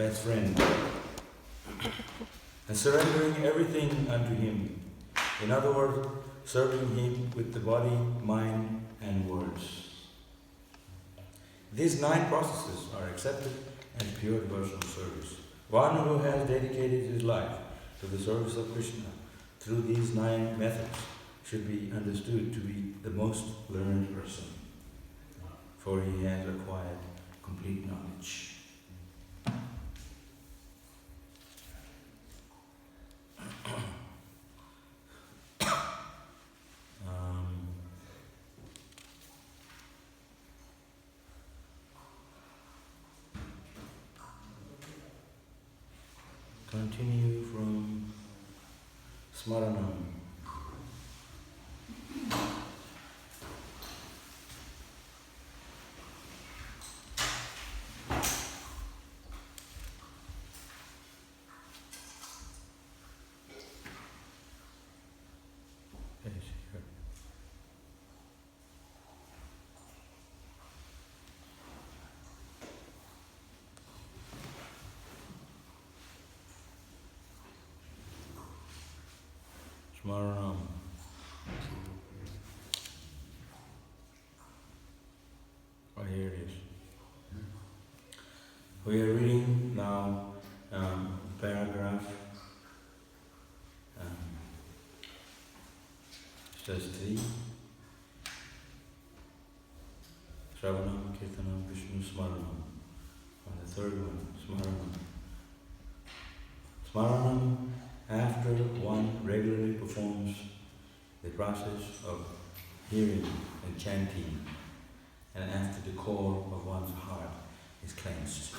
best friend, and surrendering everything unto Him. In other words, serving Him with the body, mind, and words. These 9 processes are accepted as pure devotional service. One who has dedicated his life to the service of Krishna through these 9 methods should be understood to be the most learned person, for he has acquired complete knowledge. Continue from Smaranam. Smaranam. Oh, here it is. We are reading now paragraph says 3. Shravanam, Kirtanam, Vishnu, Smaranam. On the third one, Smaranam. Smaranam, after one regularly performs the process of hearing and chanting, and after the core of one's heart is cleansed,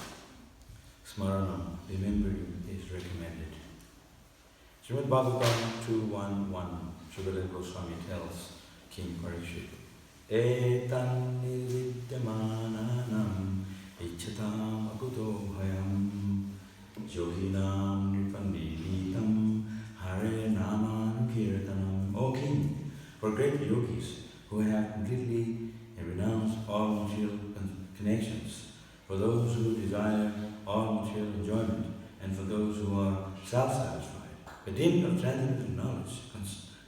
Smaranam, remembering, is recommended. Srimad Bhagavatam 2.1.1, Sukadeva Goswami tells King Parikshit, Etan nididyamananam ichchatam akuto bhayam yoginam nipandinitam hare namanukirtanam. O King, for great yogis who have completely renounced all material connections, for those who desire all material enjoyment, and for those who are self-satisfied, the dint of transcendental knowledge,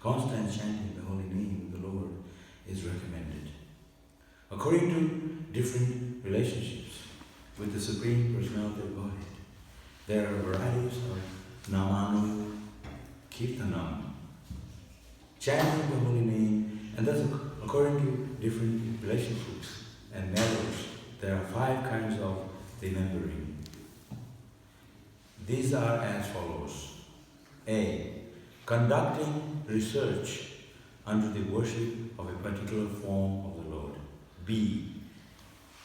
constant chanting the holy name of the Lord is recommended. According to different relationships with the Supreme Personality of Godhead, there are varieties of Namanu Kirtanam, chanting the holy name, and thus according to different relationships and matters, there are 5 kinds of remembering. These are as follows. A. Conducting research under the worship of a particular form of the Lord. B.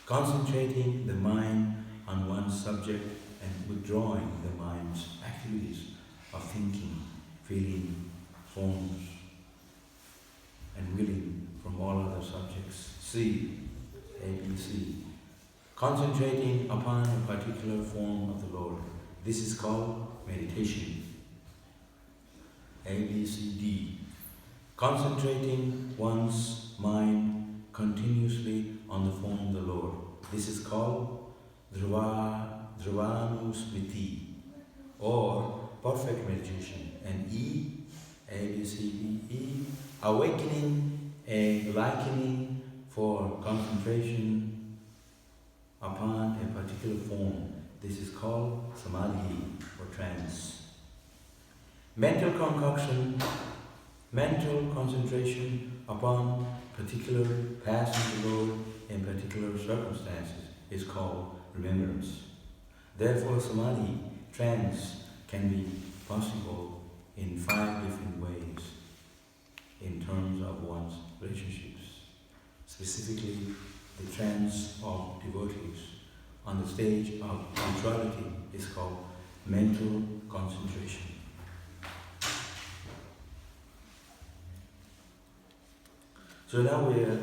Concentrating the mind on one subject and withdrawing the mind's activities of thinking, feeling, forms, and willing from all other subjects. C. ABC. Concentrating upon a particular form of the Lord. This is called meditation. ABCD. Concentrating one's mind continuously on the form of the Lord. This is called Dhruvanusmriti, or perfect meditation. And E, ABCDE, awakening a likening for concentration upon a particular form. This is called Samadhi, or trance. Mental concentration upon particular passing the Lord in particular circumstances is called remembrance. Therefore, Samadhi, trance, can be possible in 5 different ways in terms of one's relationships. Specifically, the trance of devotees on the stage of neutrality is called mental concentration. So now we are,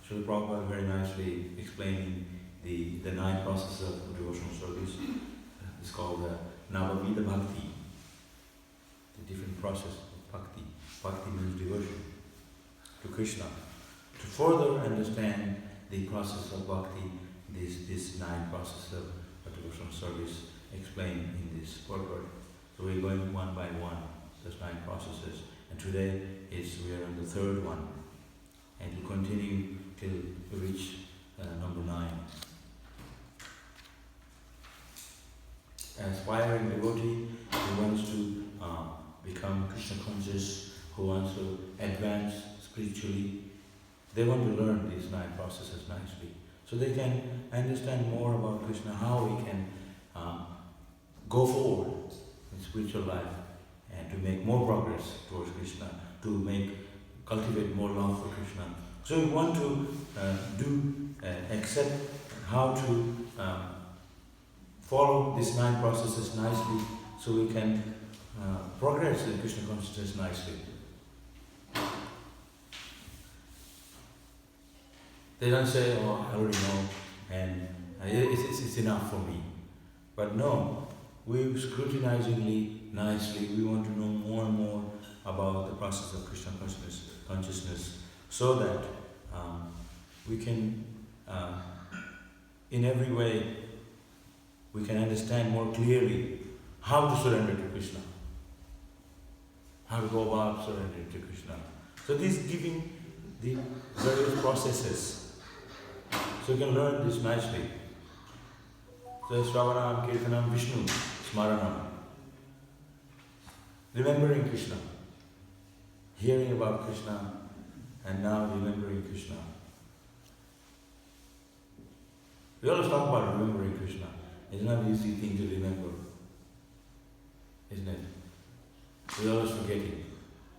Srila Prabhupada very nicely explaining the 9 processes of devotional service. It's called Navavida Bhakti, the different process of Bhakti. Bhakti means devotion to Krishna. To further understand the process of Bhakti, this 9 processes of devotional service explained in this purport. So we're going one by one, those 9 processes. And today we are on the 3rd one. And we'll continue till we reach number 9. An aspiring devotee who wants to become Krishna conscious, who wants to advance spiritually, they want to learn these 9 processes nicely. So they can understand more about Krishna, how we can go forward in spiritual life and to make more progress towards Krishna, to cultivate more love for Krishna. So we want to accept how to follow these 9 processes nicely so we can progress in Krishna consciousness nicely. They don't say, oh, I already know, and it's enough for me. But no, we scrutinizingly, nicely, we want to know more and more about the process of Krishna consciousness so that we can, in every way, we can understand more clearly how to surrender to Krishna, how to go about surrendering to Krishna. So this giving the various processes, so you can learn this nicely. So Shravanam, Kirtanam, Vishnu, Smaranam. Remembering Krishna, hearing about Krishna, and now remembering Krishna. We always talk about remembering Krishna. It's not an easy thing to remember, isn't it? We're always forgetting.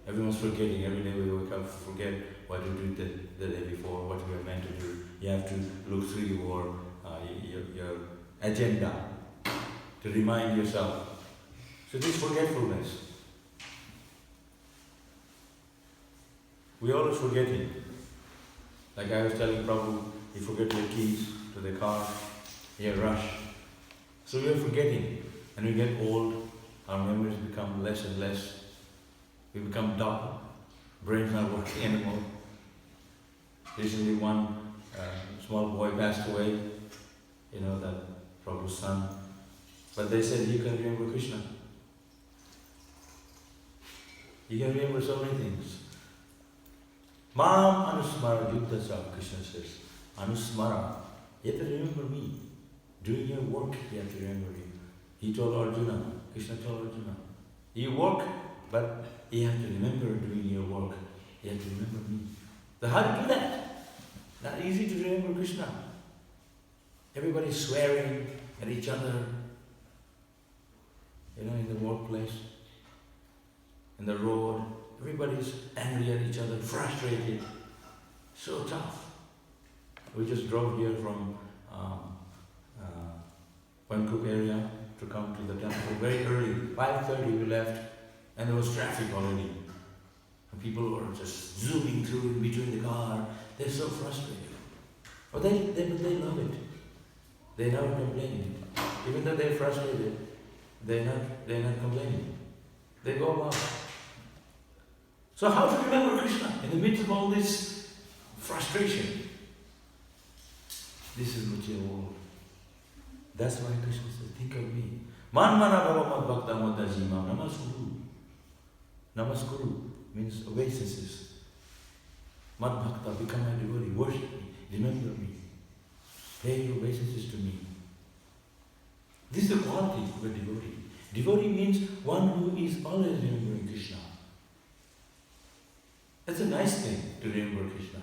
Everyone's forgetting. Every day we wake up, forget what you did the day before, what you were meant to do. You have to look through your agenda to remind yourself. So this forgetfulness. We're always forgetting. Like I was telling Prabhu, you forget your keys to the car, you rush. So we are forgetting. And we get old, our memories become less and less. We become dull, brain's not working anymore. Recently one small boy passed away, that Prabhu's son. But they said you can remember Krishna. You can remember so many things. Mam anusmara yuddhasa, Krishna says. Anusmara. You have to remember me. Doing your work, you have to remember me. He told Arjuna, Krishna told Arjuna, you work, but you have to remember doing your work. You have to remember me. So how to do that? Not easy to remember Krishna. Everybody's swearing at each other, in the workplace, in the road. Everybody's angry at each other, frustrated. So tough. We just drove here from Bangkok area to come to the temple very early. 5:30 we left, and there was traffic already. And people were just zooming through in between the car. They're so frustrated. But they love it. They're not complaining. Even though they're frustrated, they're not complaining. They go about. So how to remember Krishna in the midst of all this frustration? This is material world. That's why Krishna says, think of me. Man mana bhava mad bhakta madajima namaskuru. Namaskuru means obeisances. Mad bhakta, become my devotee, worship me, remember me. Pay your obeisances to me. This is the quality of a devotee. Devotee means one who is always remembering Krishna. That's a nice thing to remember Krishna.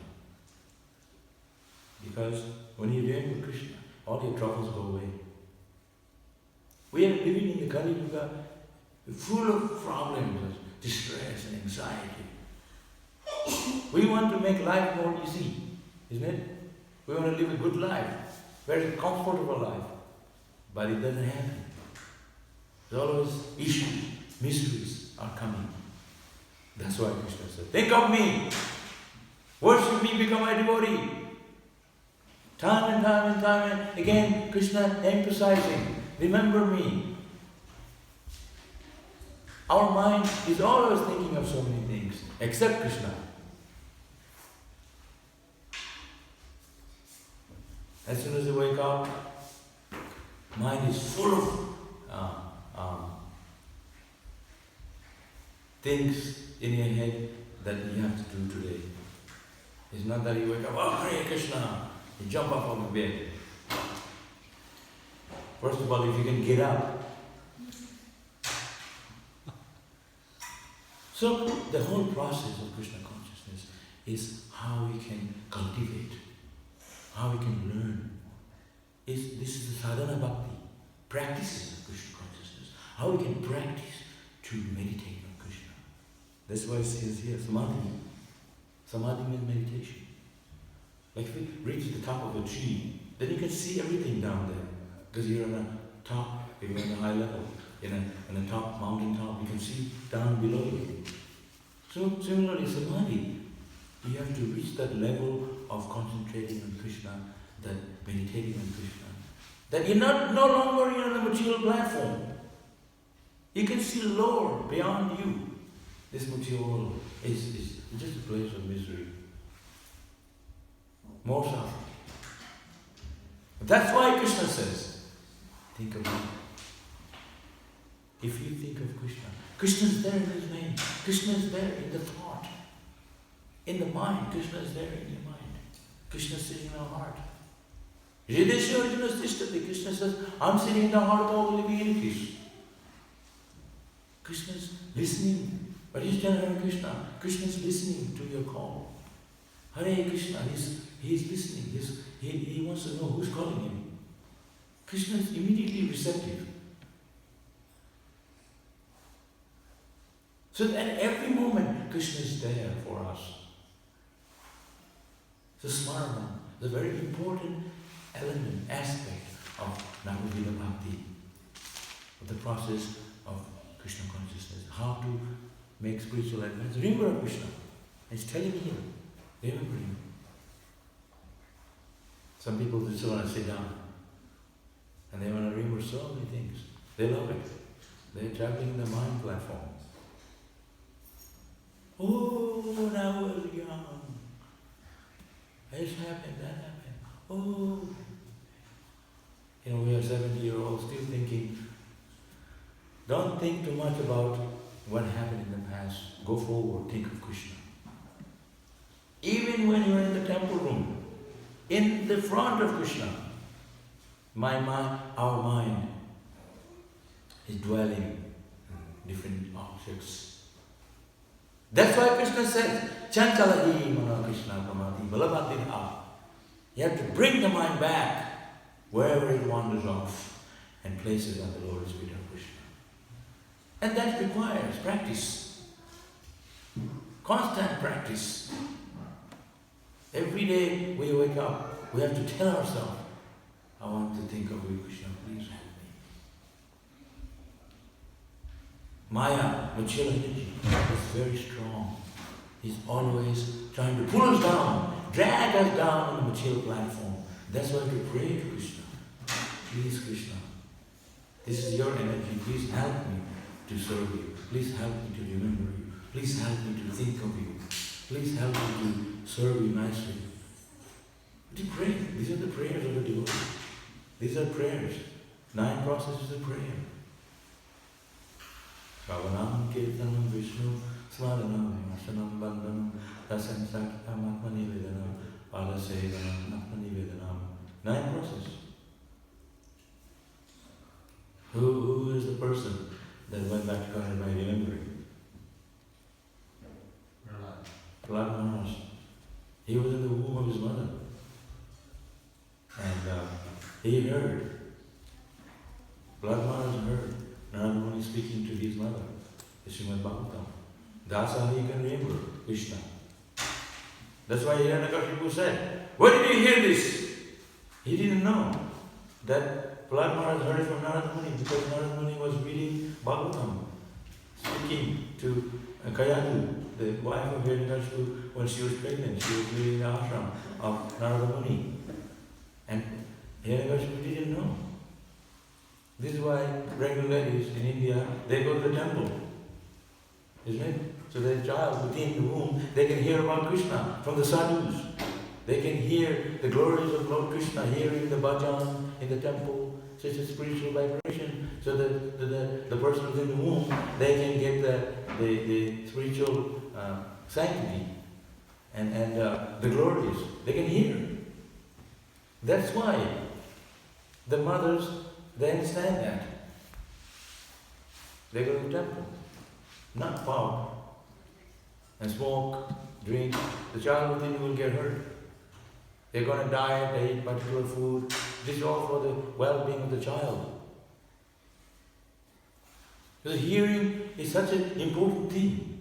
Because when you remember Krishna, all your troubles go away. We are living in the Kali Yuga full of problems, distress and anxiety. We want to make life more easy, isn't it? We want to live a good life, very comfortable life. But it doesn't happen. There's always issues, mysteries are coming. That's why Krishna said, think of me, worship me, become my devotee. Time and again, Krishna emphasizing, remember me. Our mind is always thinking of so many things, except Krishna. As soon as you wake up, Mind is full of things in your head that you have to do today. It's not that you wake up, oh Hare Krishna, you jump up on the bed. First of all, if you can get up. So the whole process of Krishna consciousness is how we can cultivate, how we can learn. This is the sadhana bhakti, practices of Krishna consciousness. How we can practice to meditate on Krishna. That's why it says here, samadhi. Samadhi means meditation. Like if you reach the top of a tree, then you can see everything down there. Because you're on the top, you're on the high level. In a top, mountain top, you can see down below you. So similarly, samadhi, you have to reach that level of concentrating on Krishna, that meditating on Krishna, that you're no longer on the material platform. You can see lower, beyond you. This material world is just a place of misery. More suffering. That's why Krishna says, think of me. If you think of Krishna, Krishna is there in his name. Krishna is there in the thought. In the mind, Krishna is there in your mind. Krishna is sitting in our heart. Krishna says, I'm sitting in the heart of all the living entities. Krishna is listening. Hare Krishna. Krishna is listening to your call. Hare Krishna, he's listening. He wants to know who's calling him. Krishna is immediately receptive. So at every moment, Krishna is there for us. So smarana, the very important element, aspect of Navadvita Bhakti, of the process of Krishna consciousness, how to make spiritual advance. Remember Krishna. It's telling you, remember him. Some people just want to sit down and they want to remember so many things. They love it. They're traveling in the mind platform. Oh, when I was young, this happened, that happened. Oh. We are 70-year-olds still thinking, don't think too much about what happened in the past. Go forward, think of Krishna. Even when you're in the temple room, in the front of Krishna, our mind is dwelling in different objects. That's why Krishna says, Chanchalahi mana Krishna pramati balabhatirha. You have to bring the mind back wherever it wanders off and place it on the lotus feet of Krishna. And that requires practice. Constant practice. Every day we wake up, we have to tell ourselves, I want to think of you, Krishna, please help me. Maya, material energy, is very strong. He's always trying to pull us down, drag us down on the material platform. That's why we pray to Krishna. Please, Krishna, this is your energy. Please help me to serve you. Please help me to remember you. Please help me to think of you. Please help me to serve you nicely. To pray. These are the prayers of the devotee. These are prayers. 9 processes of prayer. Shravanam Kirtanam Vishnu Smaranam Vimasanam Bandhanam Rasam Sakitam Atmani Vedanam Padasevanam Atmani Vedanam. 9 processes. Who is the person that went back to God by remembering? Prahlad Maharaj. He was in the womb of his mother. And he heard. Prahlad Maharaj heard Narada Muni speaking to his mother, Srimad Bhagavatam. That's how he can remember Krishna. That's why Hiranyakashipu said, where did you hear this? He didn't know that Prahlad Maharaj heard it from Narada Muni because Narada Muni was reading Bhagavatam, speaking to Kayadu, the wife of Hiranyakashipu, when she was pregnant. She was leaving the ashram of Narada Muni. And Hiranyakashipu didn't know. This is why pregnant ladies in India, they go to the temple. Isn't it? So their child within the womb, they can hear about Krishna from the sadhus. They can hear the glories of Lord Krishna, hearing the bhajan in the temple, such a spiritual vibration, so that the person who's in the womb, they can get the spiritual sanctity and the glories. They can hear. That's why the mothers, they understand that. They go to the temple, not pub and smoke, drink. The child within will get hurt. They're going to diet, they eat particular food. This is all for the well-being of the child. Because hearing is such an important thing.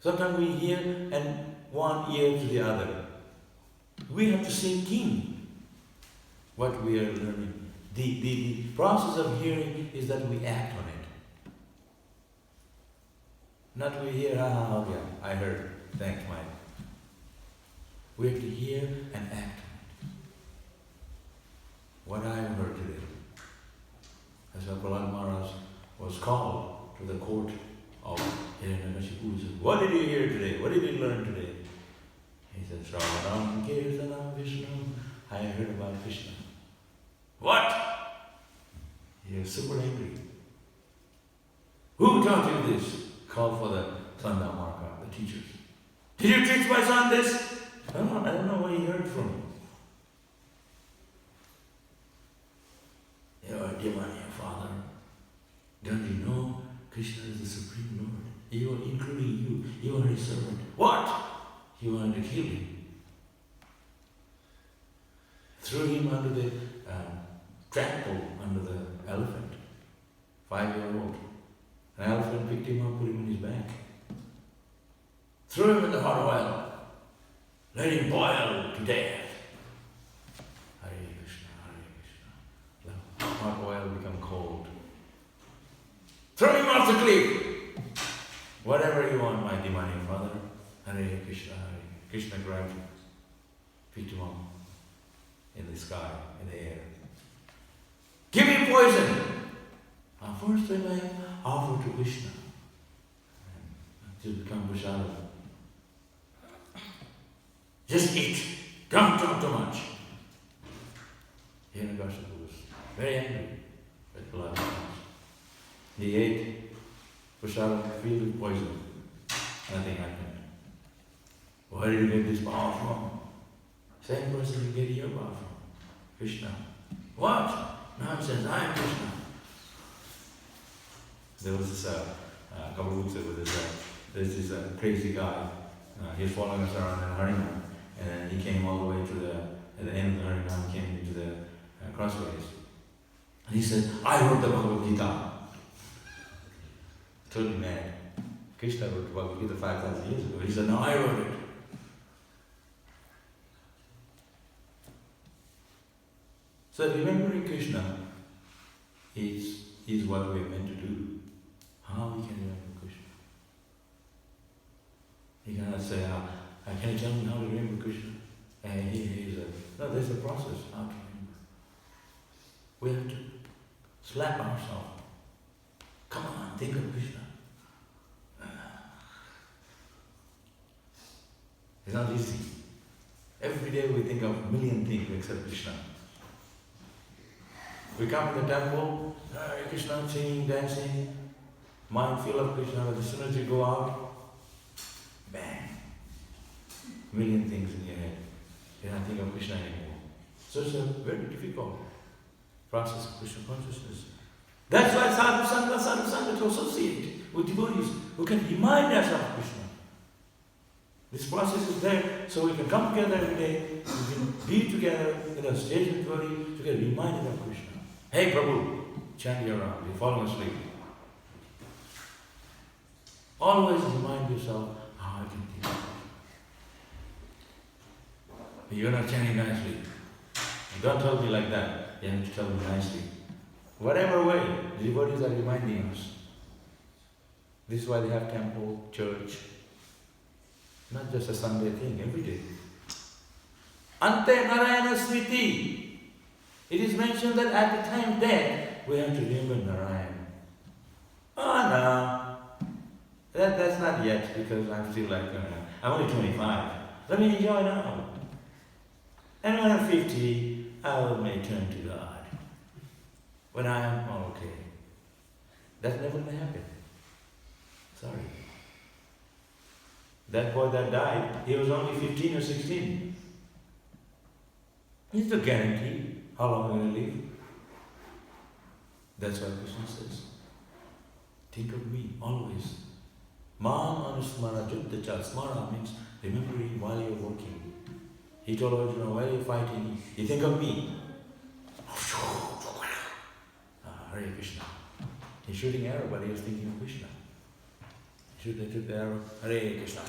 Sometimes we hear and one ear to the other. We have to sink in what we are learning. The process of hearing is that we act on it. Not we hear, yeah, I heard, thanks, Mike. We have to hear and act on it. What I have heard today. As Prabhav Maharaj was called to the court of Hiranyakashipu. What did you hear today? What did you learn today? He said, Shravanam Kirtanam Vishnu. I heard about Krishna. What? He was super angry. Who taught you this? Called for the Sanda Marka, the teachers. Did you teach my son this? I don't know where he heard from. Dear Father, don't you know Krishna is the Supreme Lord? Including you. You are his servant. What? He wanted to kill him. Threw him under the trample under the elephant. 5-year-old. An elephant picked him up, put him in his back. Threw him in the hot oil. Let him boil to death. Hare Krishna, Hare Krishna. The hot oil become cold. Throw him off the cliff. Whatever you want, my divine Father. Hare Krishna, Hare Krishna grabbed him, picked him up in the sky, in the air. Give me poison. First when I offer to Krishna to become Prasada. Just eat. Don't talk too much. Hiranyakashipu was very angry with blood. He ate Prasada filled with poison. Nothing happened. Where did you get this power from? Same person you get your power from. Krishna. What? Nonsense, I am Krishna. There was this, a couple of weeks ago, there's this crazy guy. He was following us around in Harinam. And he came all the way to at the end of the Harinam, he came into the crossways. And he said, I wrote the Bhagavad Gita. Totally mad. Krishna wrote the Bhagavad Gita 5,000 years ago. He said, no, I wrote it. So remembering Krishna is what we are meant to do. How we can remember Krishna? You cannot say, can you tell me how to remember Krishna? No, there's a process how to remember. We have to slap ourselves. Come on, think of Krishna. It's not easy. Every day we think of a million things except Krishna. We come to the temple, Hare Krishna, singing, dancing, mind full of Krishna, but as soon as you go out, bang, million things in your head. You don't think of Krishna anymore. So it's a very difficult process of Krishna consciousness. That's why sadhu sangha to associate with devotees who can remind us of Krishna. This process is there so we can come together every day, we can be together in a stage of devotee to get reminded of Krishna. Hey Prabhu, chant your around, you're falling asleep. Always remind yourself how I can think of Krishna. You're not chanting nicely. Don't tell me like that. You have to tell me nicely. Whatever way, the devotees are reminding us. This is why they have temple, church. Not just a Sunday thing, every day. Ante Narayana Smriti. It is mentioned that at the time of death, we have to remember Narayan. Oh no, that's not yet because I'm still like, I'm only 25. Let me enjoy now. And when I'm 50, I may turn to God. when I am, oh, okay. That's never gonna happen. Sorry. That boy that died, he was only 15 or 16. It's a guarantee how long I'm gonna live. That's why Krishna says, think of me always. Mam anusmara juttacha. Smara means remembering while you're working. He told Arjuna, while you're fighting, you think of me. Hare Krishna. He's shooting arrow, but he was thinking of Krishna. He took the arrow, Hare Krishna.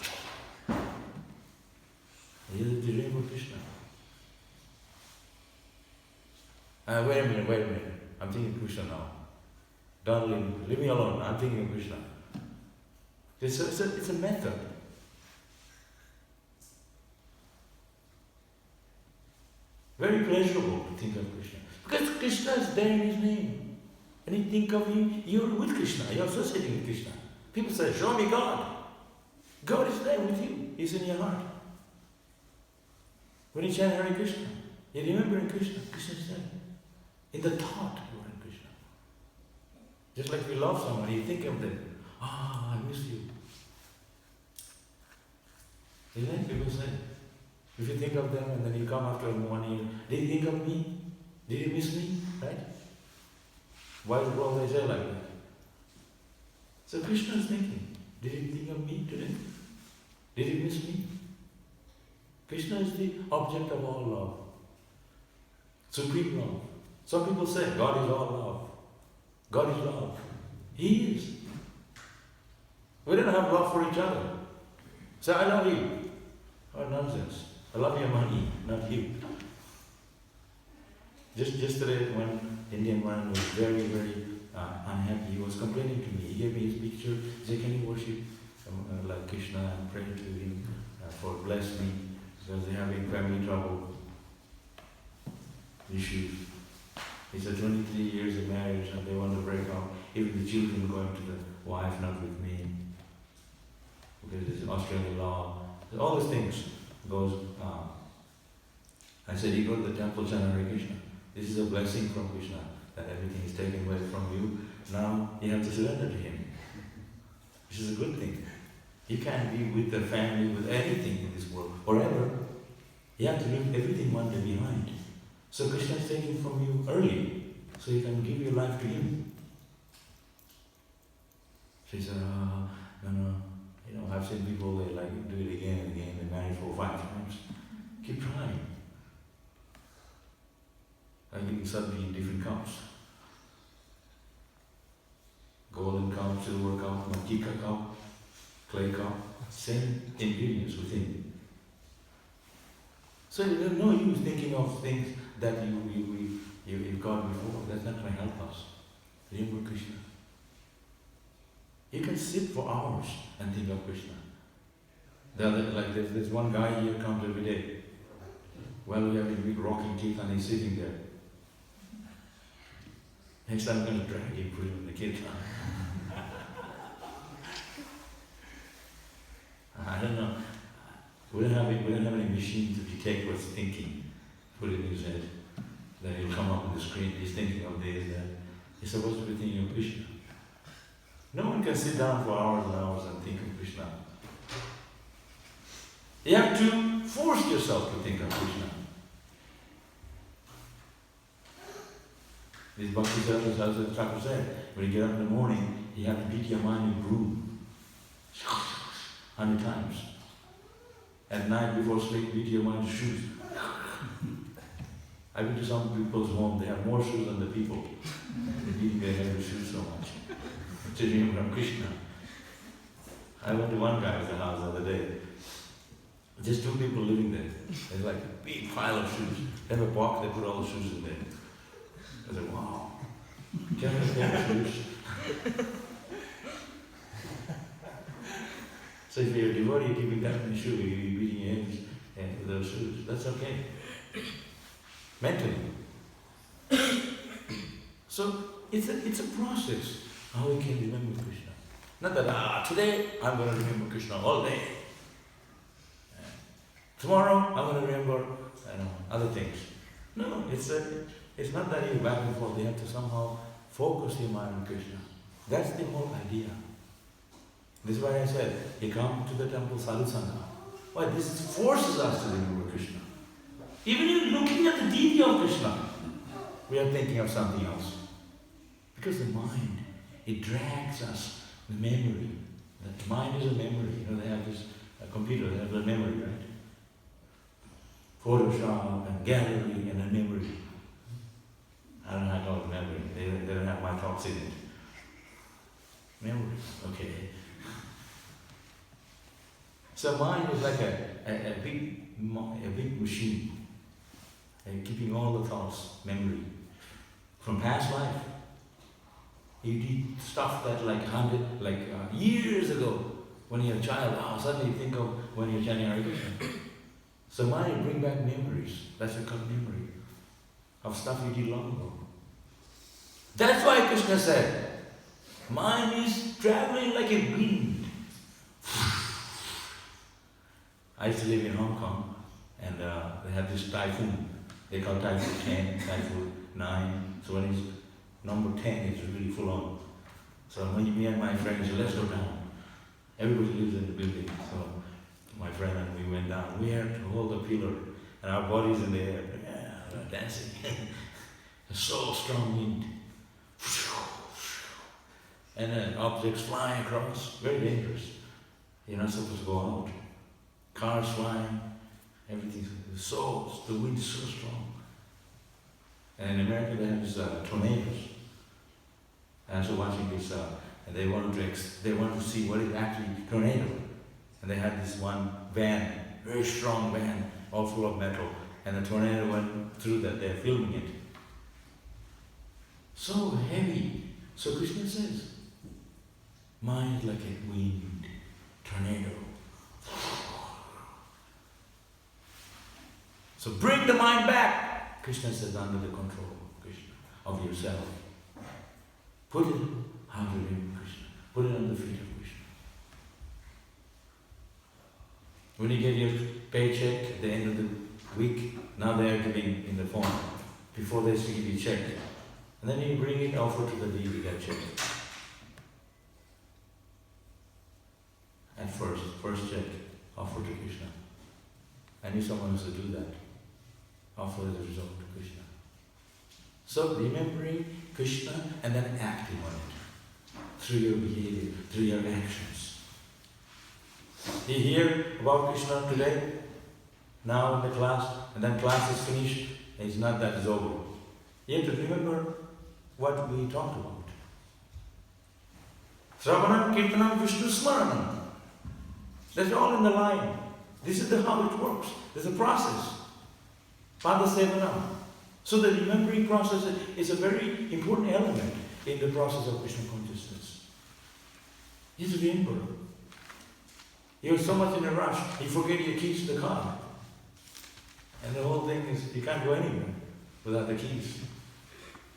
He is the dream of Krishna. Wait a minute. I'm thinking of Krishna now. Don't leave me alone. I'm thinking of Krishna. It's a method. Very pleasurable to think of Krishna. Because Krishna is there in his name. When you think of him, you're with Krishna. You're associating with Krishna. People say, show me God. God is there with you. He's in your heart. When you chant Hare Krishna, you remember in Krishna. Krishna is there. In the thought, you are in Krishna. Just like we love someone, you think of them. I miss you. Isn't it? People say, if you think of them and then you come after 1 year, did you think of me? Did you miss me? Right? Why do Prabhu say like that? So Krishna is thinking, did you think of me today? Did you miss me? Krishna is the object of all love. Supreme love. Some people say, God is all love. God is love. He is. We don't have love for each other. Say, I love you. Oh, nonsense. I love your money, not you. Just yesterday, when Indian man was very, very unhappy, he was complaining to me. He gave me his picture. He said, can you worship like Krishna and pray to him for bless me because they're having family trouble, issues. He said 23 years of marriage and they want to break up. Even the children going to the wife, not with me. Because it's Australian law. All these things goes on. I said, you go to the temple, chant Hare Krishna. This is a blessing from Krishna, that everything is taken away from you. Now you have to surrender to him. This is a good thing. You can't be with the family, with anything in this world forever. You have to leave everything one day behind. So Krishna is taking from you early, so you can give your life to him. She said, no. I've seen people, they like do it again and again, they marry 4 or 5 times. Keep trying. I'm giving suddenly in different cups. Golden cup, silver cup, matika cup, clay cup, same ingredients within. So there's no use thinking of things that you've got before. That's not going to help us. Remember Krishna. You can sit for hours and think of Krishna. There's one guy here comes every day. Well, we have a big rocking teeth and he's sitting there. Next time I'm going to drag him, put him in the kitchen. I don't know. We don't have any machine to detect what's thinking. Put it in his head. Then he'll come up on the screen. He's thinking of this, that. He's supposed to be thinking of Krishna. No one can sit down for hours and hours and think of Krishna. You have to force yourself to think of Krishna. This Bhakti Saraswati Thakur said, when you get up in the morning, you have to beat your mind in broom 100 times. At night before sleep, beat your mind in shoes. I've been to some people's home, they have more shoes than the people. They're beating their head with shoes so much. Chanting from Krishna. I went to one guy's house the other day. Just 2 people living there. There's like a big pile of shoes. They have a box, they put all the shoes in there. I said, wow. Can I have shoes? So if you're a devotee keeping that many shoes, you'll be beating your head with those shoes. That's okay. Mentally. So it's a process. How we can remember Krishna. Not that, today I'm going to remember Krishna all day. Tomorrow I'm going to remember other things. No, it's It's not that you back and forth, they have to somehow focus your mind on Krishna. That's the whole idea. This is why I said, you come to the temple sadhu sangha. Why? This forces us to remember Krishna. Even in looking at the deity of Krishna, we are thinking of something else. Because the mind, it drags us, the memory. The mind is a memory. You know, they have this computer, they have the memory, right? Photoshop and gallery and a memory. I don't know how to call it memory. They don't have my thoughts in it. Memory, okay. So mind is like a big machine, and keeping all the thoughts, memory, from past life. You did stuff that years ago, when you're a child, suddenly you think of when you're chanting Hare Krishna. So mind bring back memories. That's called memory of stuff you did long ago. That's why Krishna said, mind is traveling like a wind. I used to live in Hong Kong, and they had this typhoon. They call typhoon 10, typhoon 9. So when it's number 10, it's really full on. So when me and my friends said, let's go down. Everybody lives in the building. So my friend and we went down. We had to hold a pillar, and our bodies in the air, dancing. So strong wind. And then objects flying across, very dangerous. You're not supposed to go out. Cars flying, everything's the wind is so strong. And in America they have these tornadoes. And I was watching this, and they wanted to see what is actually tornado. And they had this one van, very strong van, all full of metal, and the tornado went through that. They're filming it. So heavy. So Krishna says, mind like a wind, tornado. So bring the mind back. Krishna says, under the control of yourself. Put it how to remember Krishna. Put it on the feet of Krishna. When you get your paycheck at the end of the week, now they are giving in the form. Before they used to give you check. And then you bring it, offer to the deity, that check. At first check, offer to Krishna. I knew someone used to do that. Offer as a result to Krishna. So remembering Krishna and then acting on it. Through your behavior, through your actions. You hear about Krishna today, now in the class, and then class is finished, and it's not that it's over. You have to remember what we talked about. Sravanam, Kirtanam, Vishnu Smaranam. That's all in the line. This is how it works. There's a process. Pada Sevanam. So the remembering process is a very important element in the process of Krishna consciousness. You have to remember. You're so much in a rush, you forget your keys to the car. And the whole thing is, you can't go anywhere without the keys.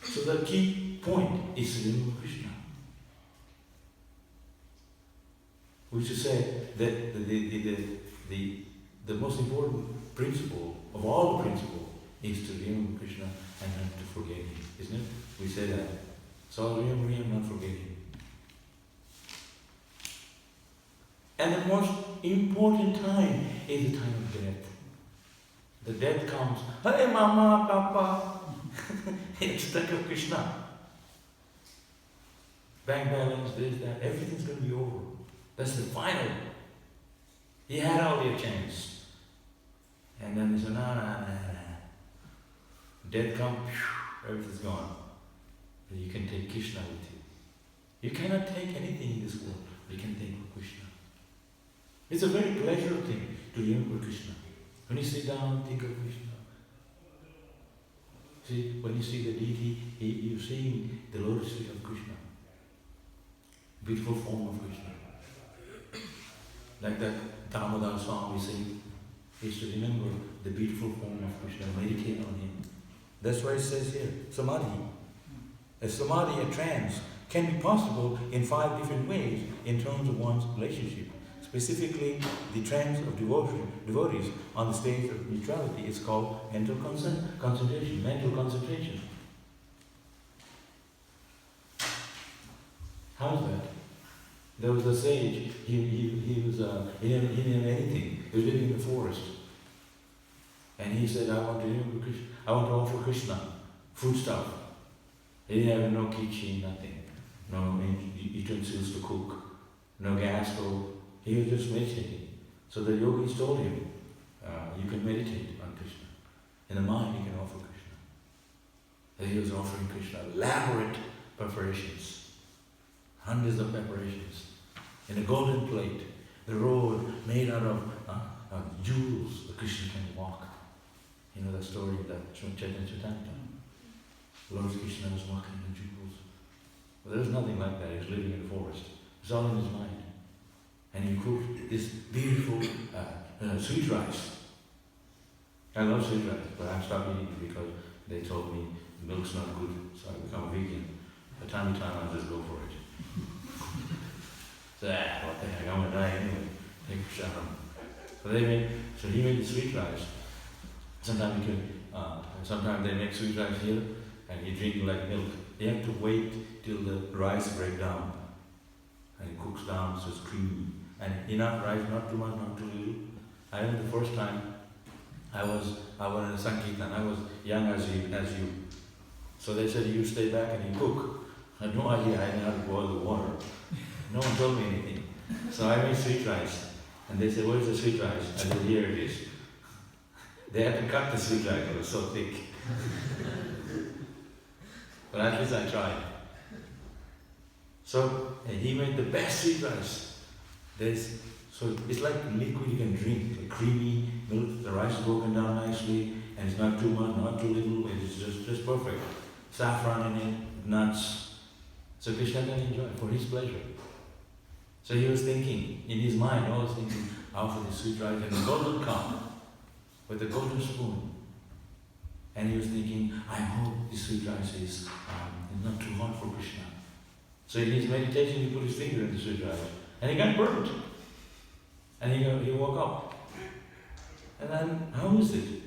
So the key point is to remember Krishna. Which is say that the most important principle of all the principles is to remember Krishna and not to forget him, isn't it? We say that. So I'll remember him, not forget him. And the most important time is the time of death. The death comes, hey mama, papa. It's think of Krishna. Bank balance, this, that, everything's going to be over. That's the final. He had all your chance. And then he said, no. Death comes, everything's gone. But you can take Krishna with you. You cannot take anything in this world, but you can take Krishna. It's a very pleasurable thing to remember Krishna. When you sit down, think of Krishna. See, when you see the deity, you're seeing the lotus feet of Krishna. Beautiful form of Krishna. Like that Damodar song we sing, is to remember the beautiful form of Krishna, meditate on him. That's why it says here, samadhi. A samadhi, a trance, can be possible in 5 different ways in terms of one's relationship. Specifically, the trance of devotees on the stage of neutrality is called mental concentration, mental concentration. How's that? There was a sage, he didn't have anything. He was living in the forest. And he said, I want to offer Krishna food stuff. He didn't have no kitchen, nothing. No utensils to cook. No gas stove. He was just meditating. So the yogis told him, you can meditate on Krishna. In the mind you can offer Krishna. And he was offering Krishna elaborate preparations. Hundreds of preparations. In a golden plate. The road made out of jewels. The Krishna can walk. You know the story of that Chaitanya Charitamrita. Lord Krishna was walking in jewels. Well, there's nothing like that. He's living in the forest. It's all in his mind. And he cooked this beautiful sweet rice. I love sweet rice, but I stopped eating it because they told me milk's not good, so I become vegan. But time to time I just go for it. So what the heck, I'm gonna die anyway. Take a shower. So he made the sweet rice. Sometimes they make sweet rice here, and you drink like milk. You have to wait till the rice breaks down, and it cooks down so it's creamy. And enough rice, not too much, not too little. I remember the first time I was in a Sankirtan. I was young as you. So they said, you stay back and you cook. I had no idea. I didn't know how to boil the water. No one told me anything. So I made sweet rice. And they said, where's the sweet rice? I said, here it is. They had to cut the sweet rice. It was so thick. But at least I tried. So he made the best sweet rice. So it's like liquid you can drink, like creamy milk. The rice is broken down nicely, and it's not too much, not too little. It's just perfect. Saffron in it, nuts. So Krishna can enjoy for his pleasure. So he was thinking in his mind, always thinking, how for this sweet rice and the golden cup with the golden spoon. And he was thinking, I hope this sweet rice is not too hot for Krishna. So in his meditation, he put his finger in the sweet rice, and he got burnt. And he woke up. And then, how is it?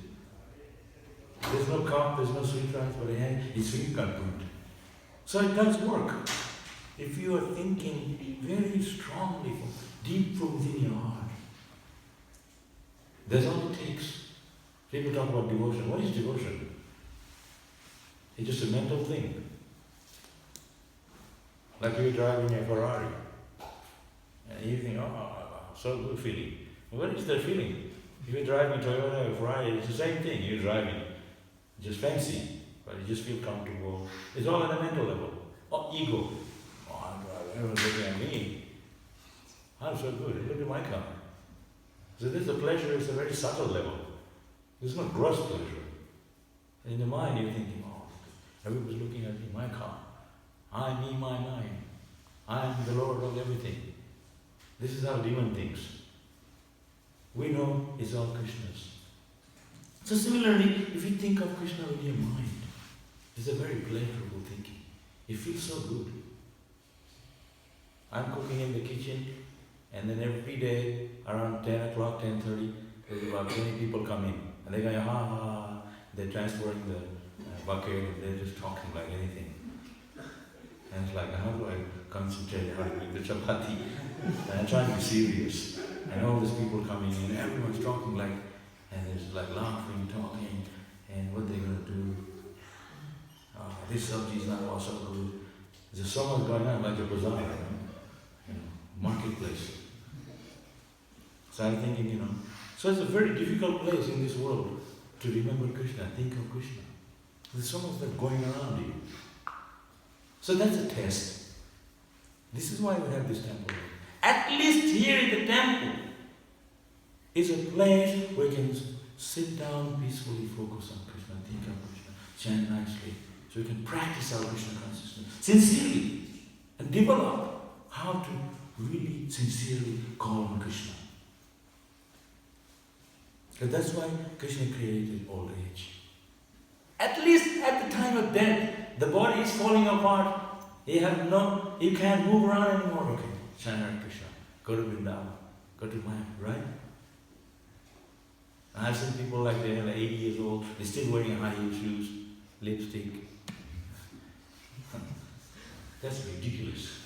There's no cup, there's no sweet rice, but his finger got burnt. So it does work. If you are thinking very strongly, deep from within your heart, that's all it takes. People talk about devotion. What is devotion? It's just a mental thing. Like you're driving a Ferrari, and you think, oh, so good feeling. What is that feeling? If you're driving Toyota or Ferrari, it's the same thing. You're driving, just fancy, but you just feel comfortable. It's all at a mental level. Oh, ego. Oh, I'm driving. Everyone's looking at me. I'm so good. Look at my car. So this, the pleasure is a very subtle level. It's not gross pleasure. And in the mind, you're thinking, oh, everybody's looking at me, my car. I, me, my mind. I'm the Lord of everything. This is how demon thinks. We know it's all Krishna's. So similarly, if you think of Krishna in your mind, it's a very pleasurable thinking. It feels so good. I'm cooking in the kitchen, and then every day around 10 o'clock, 10:30, there's about 20 people come in. And they're going, ha ha ha. They're transferring the bucket, and they're just talking like anything. And it's like, how do I concentrate how to make the chapati? And I'm trying to be serious. And all these people coming in, everyone's talking like, and there's like laughing, talking, and what they're going to do. This sabji is not also good. There's so much going on, like a bazaar, marketplace. So I'm thinking, so it's a very difficult place in this world to remember Krishna, think of Krishna. There's so much that going around you. So that's a test. This is why we have this temple. At least here in the temple is a place where we can sit down peacefully, focus on Krishna, think of Krishna, chant nicely, so we can practice our Krishna consciousness sincerely and develop how to really sincerely call on Krishna. Because that's why Krishna created old age. At least at the time of death, the body is falling apart. You can't move around anymore. Okay, chant Hare Krishna. Go to Vrindavan. Go to Maya, right? I've seen people like they're like 80 years old, they're still wearing high-heel shoes, lipstick. That's ridiculous.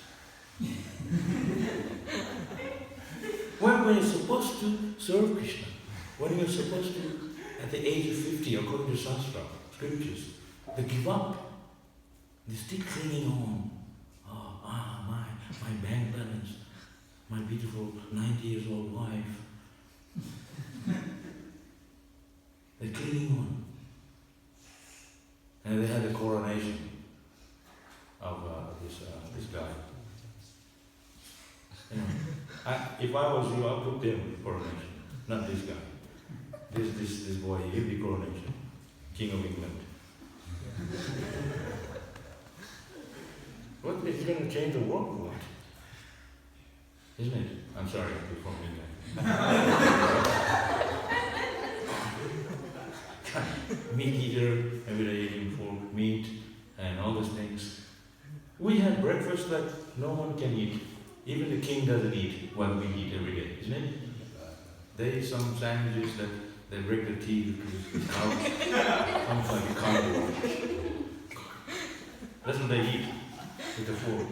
When you're supposed to serve Krishna, when you're supposed to, at the age of 50, according to Shastra, scriptures, they give up. They still clinging on. My bank balance, my beautiful 90 years old wife. They're clinging on. And they had a coronation of this guy. You know, if I was you, I'd put them coronation, not this guy. This boy, he'll be coronation, King of England. What is he going to change the world or what? Isn't it? I'm sorry, before midnight. Meat eater, every day eating pork, meat, and all those things. We have breakfast that no one can eat. Even the king doesn't eat what we eat every day, isn't it? They eat some sandwiches that they break the teeth because it's out. Comes like a cardboard. That's what they eat with the fork.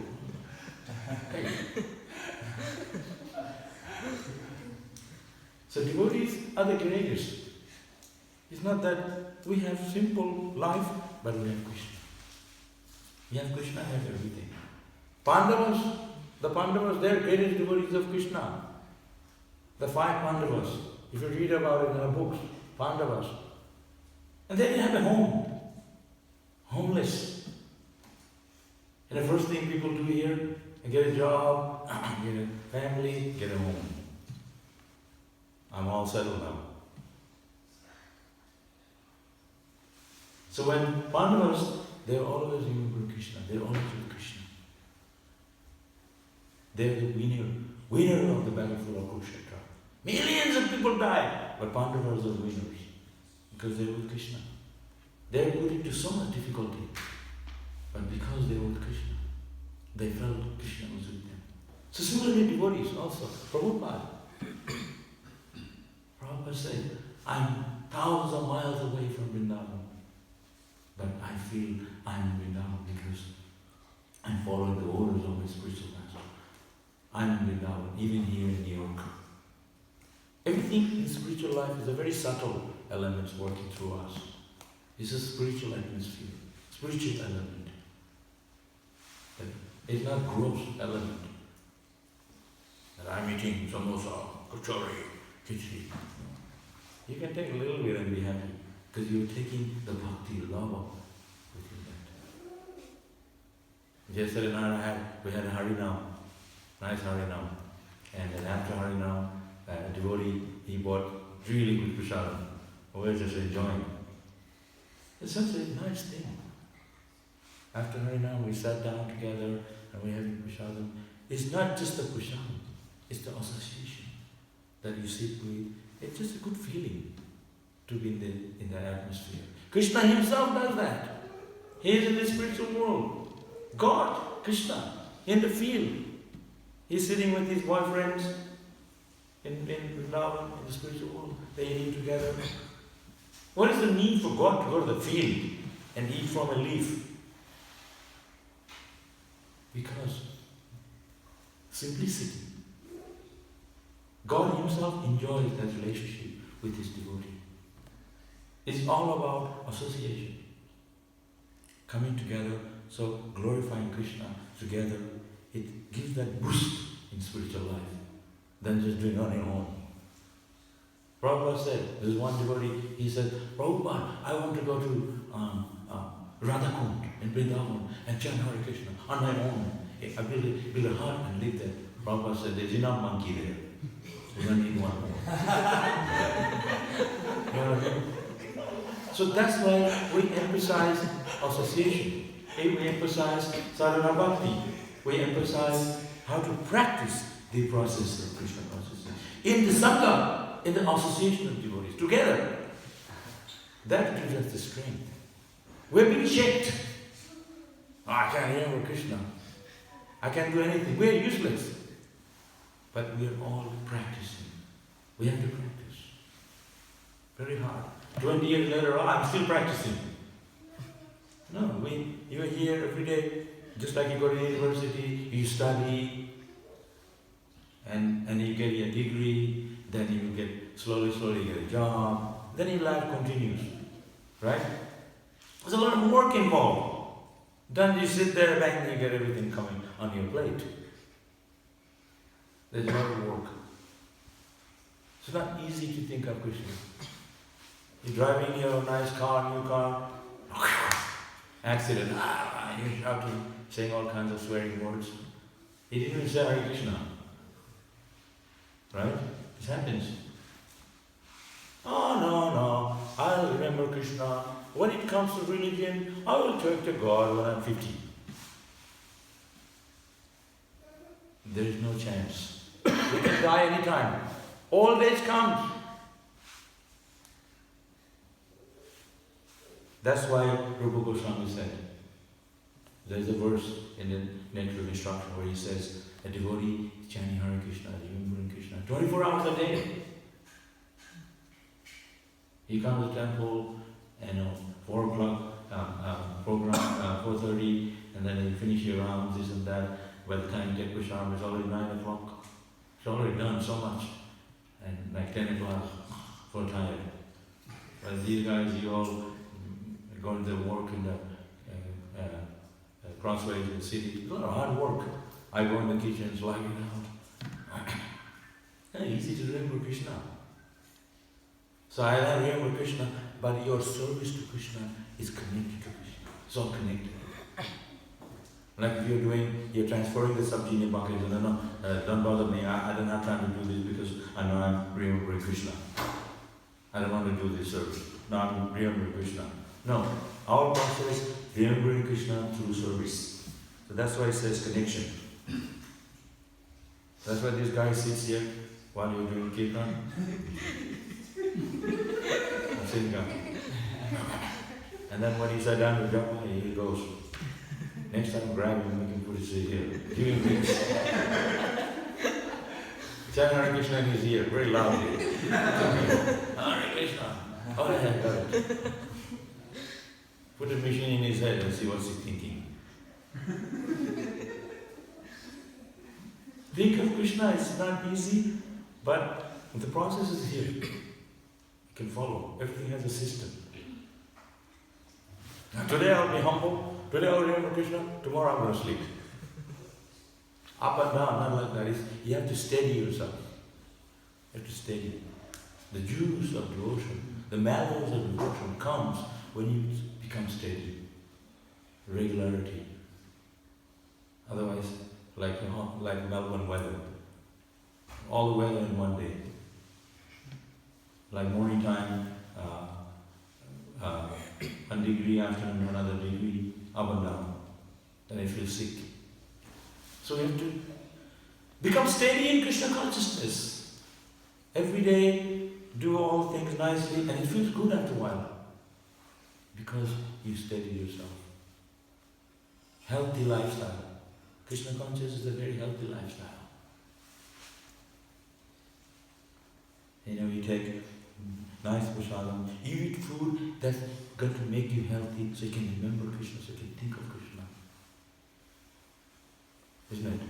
Hey. So devotees are the greatest. It's not that we have simple life, but we have Krishna. We have Krishna, has everything. Pandavas, the Pandavas, they're greatest devotees of Krishna. The 5 Pandavas, if you read about it in the books, Pandavas. And they didn't have a home. Homeless. And the first thing people do here, get a job, get a family, get a home. I'm all settled now. So when Pandavas, they're always remembering Krishna. They're always with Krishna. They're the winner of the battlefield of Kurukshetra. Millions of people died, but Pandavas are winners because they're with Krishna. They're put into so much difficulty, but because they were with Krishna, they felt Krishna was with them. So similarly, devotees also. Prabhupada said, I'm thousands of miles away from Vrindavan, but I feel I'm in Vrindavan because I'm following the orders of my spiritual master. I'm in Vrindavan, even here in New York. Everything in spiritual life is a very subtle element working through us. It's a spiritual atmosphere, spiritual element. But it's not gross element. That I'm eating samosa, kachori, khichdi. You can take a little bit and be happy because you're taking the bhakti, lava within that. Yesterday night we had a Harinam, nice Harinam. And then after Harinam, a devotee, he bought really good prasadam. We were just enjoying. It's such a nice thing. After Harinam, we sat down together and we had prasadam. It's not just the prasadam, it's the association that you sit with. It's just a good feeling to be in the atmosphere. Krishna himself does that. He is in the spiritual world. God, Krishna, in the field. He's sitting with his boyfriends in Vrindavan, in the spiritual world. They eat together. What is the need for God to go to the field and eat from a leaf? Because simplicity. God himself enjoys that relationship with his devotee. It's all about association. Coming together, so glorifying Krishna together, it gives that boost in spiritual life than just doing on your own. Prabhupada said, there's one devotee, he said, Prabhupada, I want to go to Radhakund in Vrindavan and chant Hare Krishna on my own. I build a hut and live there. Prabhupada said, there's enough monkey there. We don't need one more. You know what I mean? So that's why we emphasize association. We emphasize sadhana bhakti. We emphasize how to practice the process of Krishna consciousness. In the sangha, in the association of devotees, together. That gives us the strength. We're being checked. Oh, I can't remember Krishna. I can't do anything. We're useless. But we are all practicing. We have to practice. Very hard. 20 years later, I'm still practicing. No, you are here every day Just like you go to university, you study, and you get your degree, then you get slowly get a job, then your life continues, right? There's a lot of work involved. Then you sit there, bang, you get everything coming on your plate. There's a lot of work. It's not easy to think of Krishna. You're driving your nice car, new car, accident, you're shouting, saying all kinds of swearing words. He didn't even say Hare Krishna. Right? This happens. Oh, no, I'll remember Krishna. When it comes to religion, I will talk to God when I'm 50. There is no chance. We can die anytime. Old age comes. That's why Rupa Goswami said, there's a verse in the Nectar of Instruction where he says, a devotee chanting Hare Krishna, remembering Krishna, 24 hours a day. You come to the temple, 4 o'clock program, 4:30, and then you finish your rounds, this and that. By the time you get Prasham, it's already 9 o'clock. It's already done so much. And like 10 o'clock, so tired. But these guys, you all go to work in the crossways in the city. It's a lot of hard work. I go in the kitchen, slug it out. It's easy to remember Krishna. So I remember Krishna, but your service to Krishna is connected to Krishna. It's all connected. Like if you're transferring the subji in a bucket, no, don't bother me, I don't have time to do this because I know I'm remembering Krishna. I don't want to do this service. No, I'm remembering Krishna. No, our process, remembering Krishna through service. So that's why it says connection. That's why this guy sits here while you're doing kirtan. And then when he's done with japa, he goes. Next time grab him and make him put his seat here. Give him this. Chant Hare Krishna in his ear, very loudly. Hare Krishna. Oh yeah, got it. Put a machine in his head and see what's he thinking. Think of Krishna, it's not easy, but the process is here. You can follow. Everything has a system. Now, today I'll be humble, today I'll remember Krishna, tomorrow I'm going to sleep. Up and down, not like that. You have to steady yourself. You have to steady. The juice of devotion, the mallows of devotion comes when you become steady. Regularity. Otherwise, like Melbourne weather. All the weather in one day. Like morning time, 1 degree, afternoon another degree, up and down. Then I feel sick. So we have to become steady in Krishna consciousness. Every day, do all things nicely, and it feels good after a while. Because you steady yourself. Healthy lifestyle. Krishna consciousness is a very healthy lifestyle. You take nice prasadam, you eat food that's going to make you healthy so you can remember Krishna, so you can think of Krishna. Isn't it?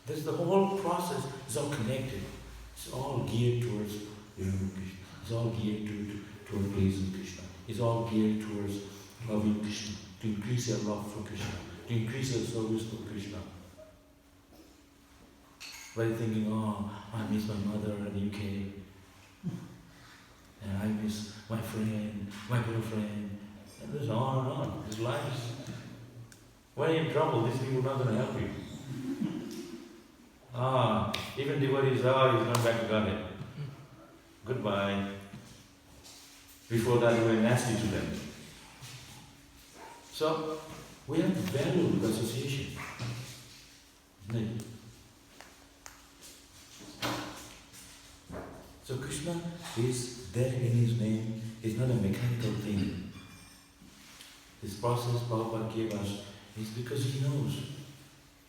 That's the whole process is all connected. It's all geared towards remembering Krishna. It's all geared toward pleasing Krishna. It's all geared towards loving Krishna, to increase your love for Krishna, to increase your service for Krishna. By thinking, oh, I miss my mother in the UK, and I miss my friend, my girlfriend, and there's on and on. This life is, when you're in trouble, these people are not going to help you. Even devotees, he's going back to Godhead. Goodbye. Before that, we were nasty to them. So, we have to value association. Isn't it? So Krishna is there in his name. It's not a mechanical thing. This process Prabhupada gave us is because he knows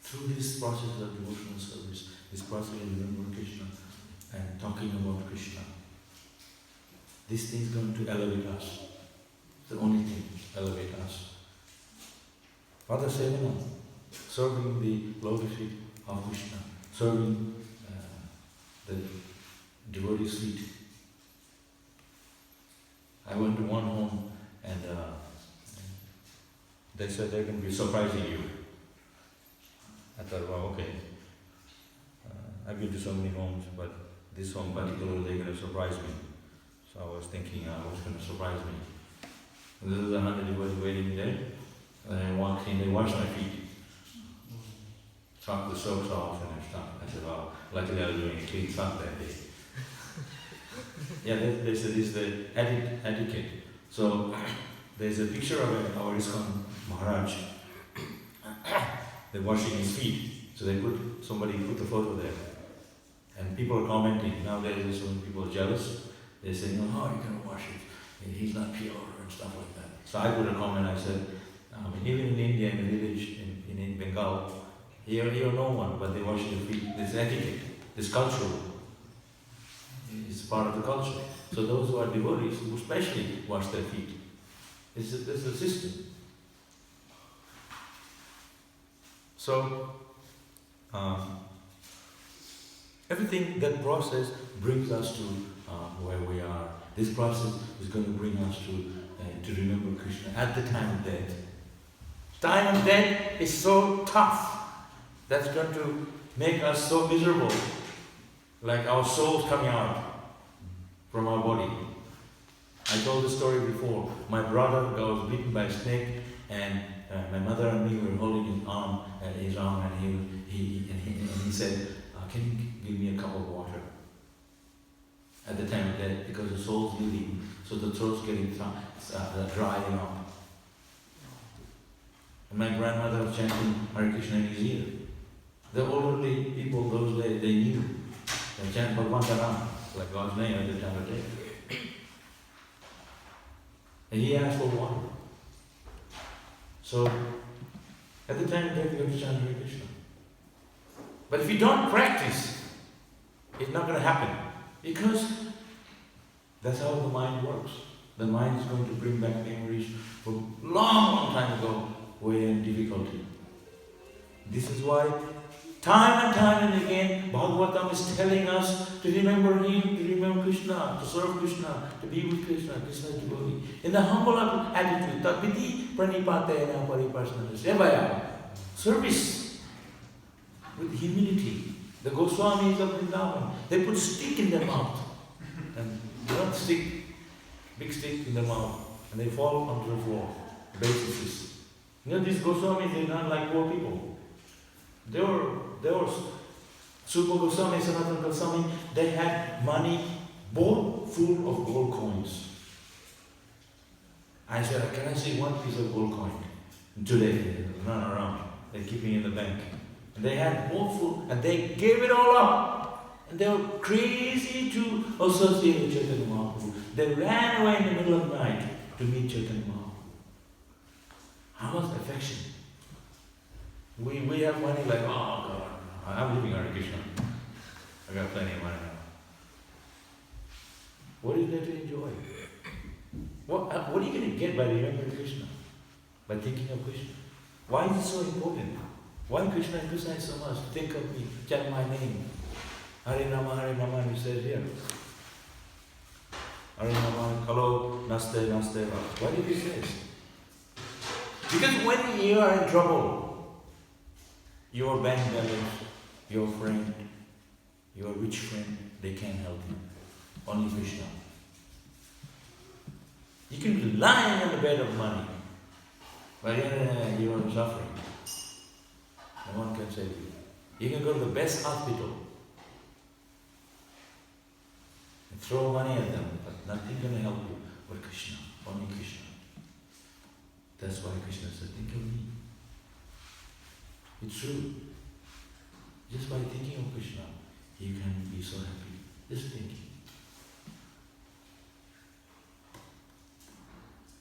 through this process of devotional service, this process of remembering Krishna and talking about Krishna, this thing is going to elevate us. It's the only thing elevate us. Radha Sevana, serving the lotus feet of Krishna, serving the devotee's feet. I went to one home and they said they're going to be surprising you. I thought, well, okay. I've been to so many homes, but this home particularly, they're going to surprise me. So I was thinking, what's going to surprise me? And there was 100 devotees waiting there. And I walked in, they washed my feet. Chopped the socks off and stuff. I said, well, luckily I was doing a clean sock that day. Yeah, they said this is the etiquette. So there's a picture of our ISKCON Maharaj. They're washing his feet. So somebody put the photo there. And people are commenting. Nowadays there's so many people are jealous. They're saying, oh, you can wash it. He's not pure and stuff like that. So I put a comment, I said, even in India, in a village in Bengal, here no one, but they wash their feet. This etiquette, this cultural. It's part of the culture. So those who are devotees, who especially wash their feet. This is a system. So, everything, that process brings us to where we are. This process is going to bring us to remember Krishna at the time of death. Time of death is so tough. That's going to make us so miserable. Like our souls coming out from our body. I told the story before. My brother was bitten by a snake, and my mother and me were holding his arm, and he said, "Can you give me a cup of water?" At the time of death, because the soul's leaving, so the throat's getting drying up. And my grandmother was chanting Hare Krishna in his ear. The elderly people those days, they knew. They chant Bhagwan Taram, like God's name at the time of death. And he asked for water. So, at the time of death, you have to chant Hare Krishna. But if you don't practice, it's not going to happen. Because that's how the mind works. The mind is going to bring back memories from long time ago, where you're in difficulty. This is why time and again Bhagavatam is telling us to remember Him, to remember Krishna, to serve Krishna, to be with Krishna, Krishna devotee. In the humble attitude, tadviti pranipatena paripasana sevaya. Service with humility. The Goswamis of Vrindavan, they put stick in their mouth. And they don't stick, big stick in their mouth. And they fall onto the floor. Basis. You know, these Goswamis, they're not like poor people. They were Super Goswami, Sanatana Goswami, they had money both full of gold coins. I said, can I see one piece of gold coin? Today, not around. They're keeping it in the bank. And they had both full, and they gave it all up. And they were crazy to associate with Chaitanya Mahaprabhu. They ran away in the middle of the night to meet Chaitanya Mahaprabhu. How much affection? We have money like, oh God, I'm living Hare Krishna. I got plenty of money now. What is there to enjoy? What are you going to get by remembering Krishna? By thinking of Krishna? Why is it so important? Why Krishna emphasizes so much? Think of me, chant my name. Hare Nama, he says here. Hare Nama, hello, naste. Why did he say this? Because when you are in trouble, your bank balance, your friend, your rich friend, they can't help you. Only Krishna. You can be lying on the bed of money, but you are suffering. No one can save you. You can go to the best hospital and throw money at them, but nothing can help you but Krishna. Only Krishna. That's why Krishna said, think of me. It's true. Just by thinking of Krishna, you can be so happy. Just thinking.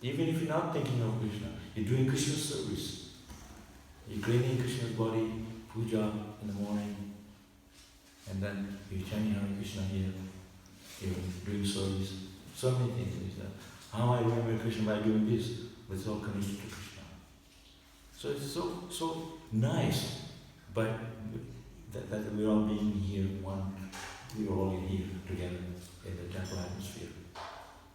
Even if you're not thinking of Krishna, you're doing Krishna's service. You're cleaning Krishna's body, puja in the morning, and then you're chanting Hare Krishna here, you're doing service. So many things is that. How I remember Krishna by doing this, but it's all connected to Krishna. So it's so nice, but that we're all being here we're all in here together in the temple atmosphere,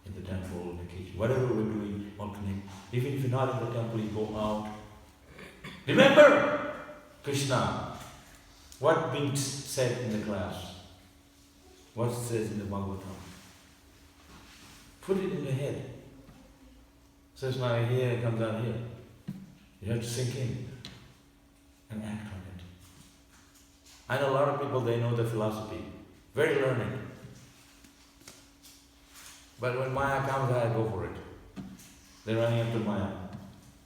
in the temple, in the kitchen, whatever we're doing, all connect. Even if you're not in the temple, you go out. Remember Krishna. What being said in the class? What it says in the Bhagavatam? Put it in the head. So it's not here, it comes out here. You have to sink in and act on it. I know a lot of people, they know the philosophy, very learned. But when Maya comes, I go for it. They're running after Maya,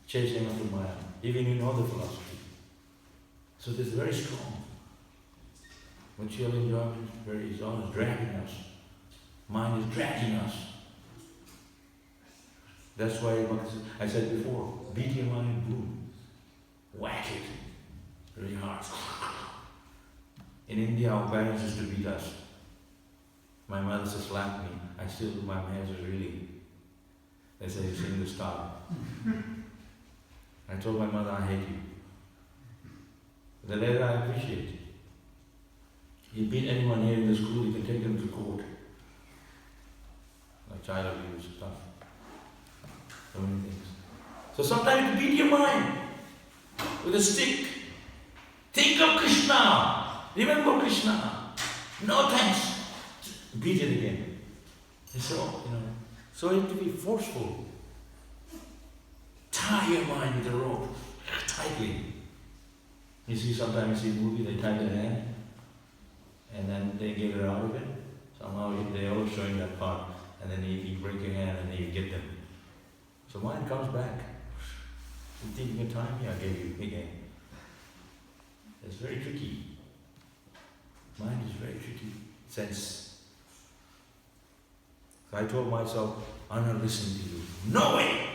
chasing after Maya. Even you know the philosophy. So this is very strong. Material enjoyment is always dragging us. Mind is dragging us. That's why I said before, beat your mind, boom. Whack it really hard. In India, our parents used to beat us. My mother used to slap me. My hands are really, they say, you sing the star. I told my mother, I hate you. The later I appreciate it. You beat anyone here in the school, you can take them to court. Like child abuse stuff. So many things. So sometimes you beat your mind with a stick. Think of Krishna. Remember Krishna. No thanks. Beat it again. And so, so you have to be forceful. Tie your mind with a rope tightly. You see, sometimes you see a movie, they tie their hand and then they get her out of it. Somehow they're always showing that part, and then you break your hand and then you get them. So mind comes back. You think your time? Yeah, I gave you again. It's very tricky. Mind is very tricky. Sense. So I told myself, I'm not listening to you. No way!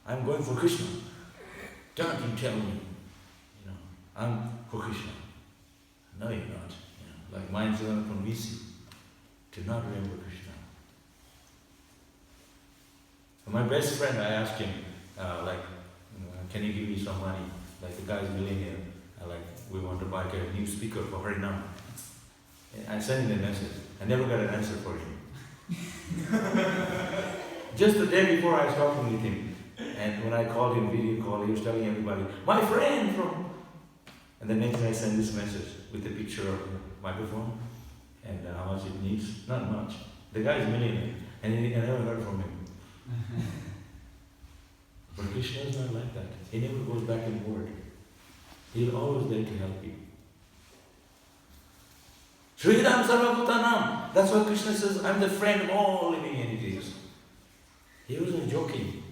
I'm going for Krishna. Don't you tell me. I'm for Krishna. No, you're not. Like mind's going to convince you to not remember Krishna. And my best friend, I asked him, can you give me some money? Like the guy's millionaire. We want to buy a new speaker for Harinam. I sent him a message. I never got an answer for him. Just the day before I was talking with him, and when I called him, video call, he was telling everybody, my friend from... And the next day I sent this message with a picture of the microphone and how much it needs. Not much. The guy is a millionaire, and I never heard from him. But Krishna is not like that. He never goes back in word. He's always there to help you. Sridham Sarvabhutanam. That's what Krishna says, I'm the friend of all living entities. He wasn't joking.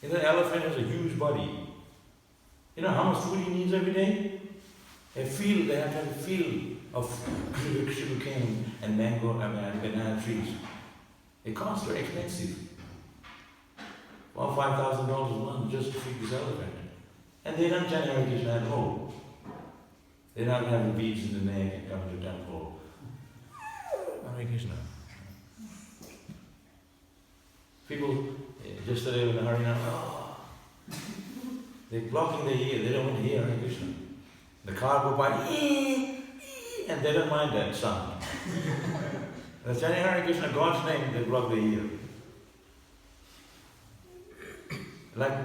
The elephant has a huge body. You know how much food he needs every day? They have to have a field of sugar cane and mango and banana trees. It costs very expensive. Well, $5,000 a month just to feed this elephant. And they don't chant Hare Krishna at home. They don't have the beads in the neck and come to the temple. Hare Krishna. People, just today with the Harinam, they're blocking their ear, they don't want to hear Hare Krishna. The car go by, and they don't mind that sound. They're chanting Hare Krishna, God's name, they block their ear. Like,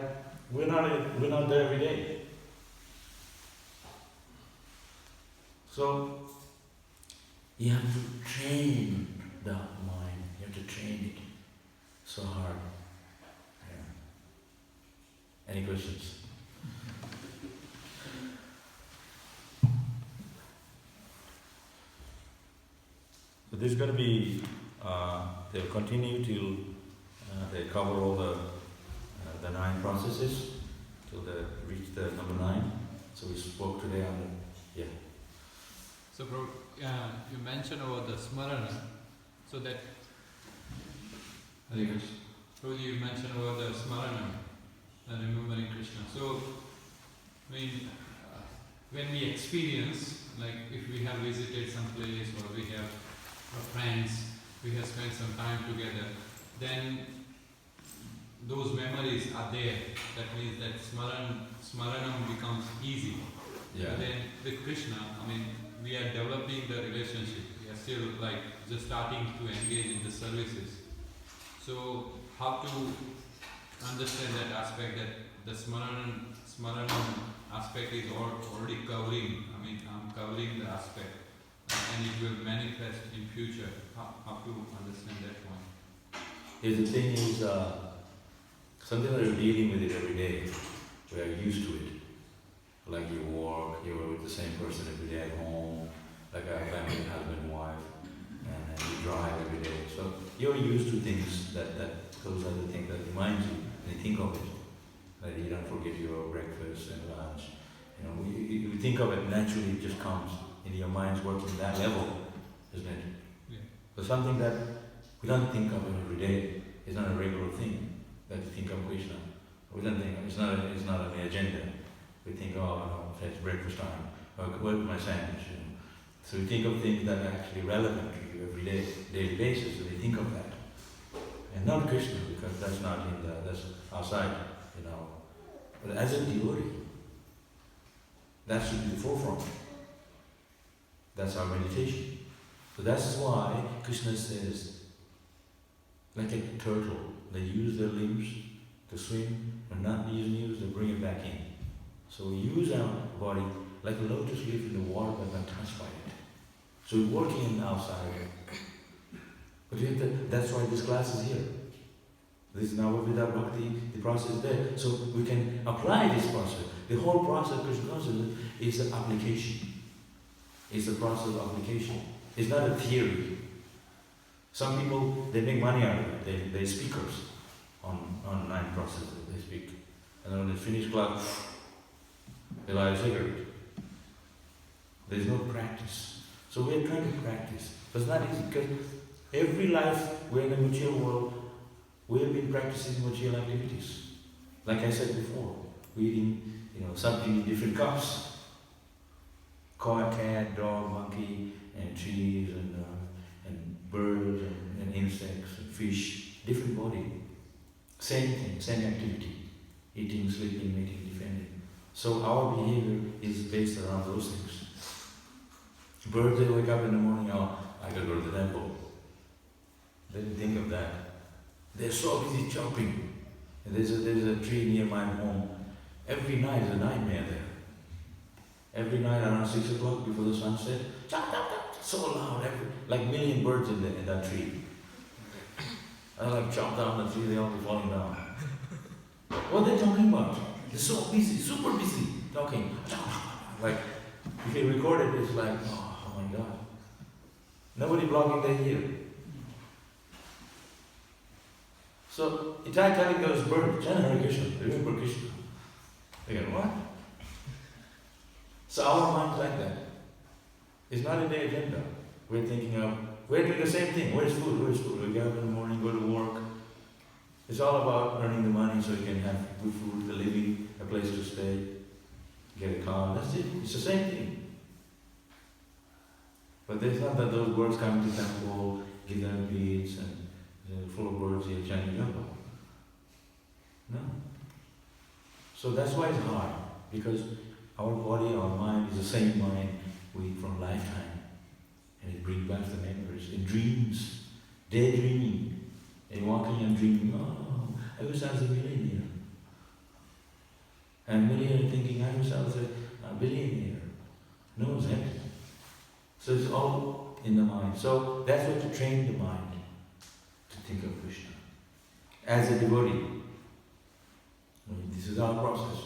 we're not there every day. So, you have to train the mind, you have to train it so hard. Yeah. Any questions? So this is going to be, they'll continue till they cover all the 9 processes, till they reach the number 9. So we spoke today on the, yeah. So Prabhu, you mentioned about the smarana, so that, Prabhu, you mentioned about the smarana, remembering Krishna. So, when we experience, like if we have visited some place or we have friends, we have spent some time together, then those memories are there. That means that smaranam becomes easy. Yeah. But then with Krishna, I mean, we are developing the relationship. We are still like just starting to engage in the services. So how to understand that aspect, that the smaranam aspect is already covering. I mean, I'm covering the aspect, and it will manifest in future. How to understand that point? Here's the thing is, something that you're dealing with it every day. We are used to it. Like you work, you're with the same person every day at home, like a family, husband, wife, and you drive every day. So you're used to things those are the things that remind you, and you think of it. That you don't forget your breakfast and lunch. You know, you think of it naturally, it just comes in your mind's working that level, isn't it? Yeah. So something that we don't think of it every day. It's not a regular thing that you think of Krishna. We don't think it's not on the agenda. We think, it's breakfast time. Where's my sandwich? You know? So we think of things that are actually relevant to you every day, daily basis. So we think of that, and not Krishna, because that's outside, you know. But as a devotee, that should be the forefront. That's our meditation. So that's why Krishna says, like a turtle, they use their limbs to swim, but not use, they bring it back in. So we use our body like a lotus leaf in the water, but not touched by it. So we're working outside. But that's why this class is here. This is Navavida Bhakti, the process is there. So we can apply this process. The whole process, Krishna consciousness, is an application. It's a process of application. It's not a theory. Some people, they make money out of it. They're speakers on 9 processes. They speak. And then when they finish class, they light a cigarette. There's no practice. So we're trying to practice. But it's not easy, because every life we're in the material world, we have been practicing material activities. Like I said before, we're eating, something in different cups. Cat, dog, monkey, and trees, and birds, and insects, and fish. Different body. Same thing, same activity. Eating, sleeping, mating, defending. So our behavior is based around those things. Birds, they wake up in the morning, I gotta go to the temple. They didn't think of that. They're so busy jumping. And there's a tree near my home. Every night is a nightmare there. Every night around 6 o'clock before the sunset, chop, chop, chop, so loud, like 1 million birds in that tree. I chop down the tree, they all be falling down. What are they talking about? They're so busy, super busy, talking. Like, if you record it, it's like, oh my God. Nobody blocking their ear. So, you try telling those birds, Jana Hare Krishna, remember Krishna. They go, what? So our mind's like that. It's not in the agenda. We're thinking of, we're doing the same thing. Where's food? We get up in the morning, go to work. It's all about earning the money so you can have good food, a living, a place to stay, get a car. That's it. It's the same thing. But there's not that those birds come to temple, give them beads, and full of birds here chanting Japa. No. So that's why it's hard, because our body, our mind is the same mind from lifetime. And it brings back the memories. In dreams, daydreaming, and walking and dreaming, I wish I was a millionaire. And millionaire thinking, I wish I was a billionaire. No one's happy. So it's all in the mind. So that's what to train the mind to think of Krishna. As a devotee. This is our process.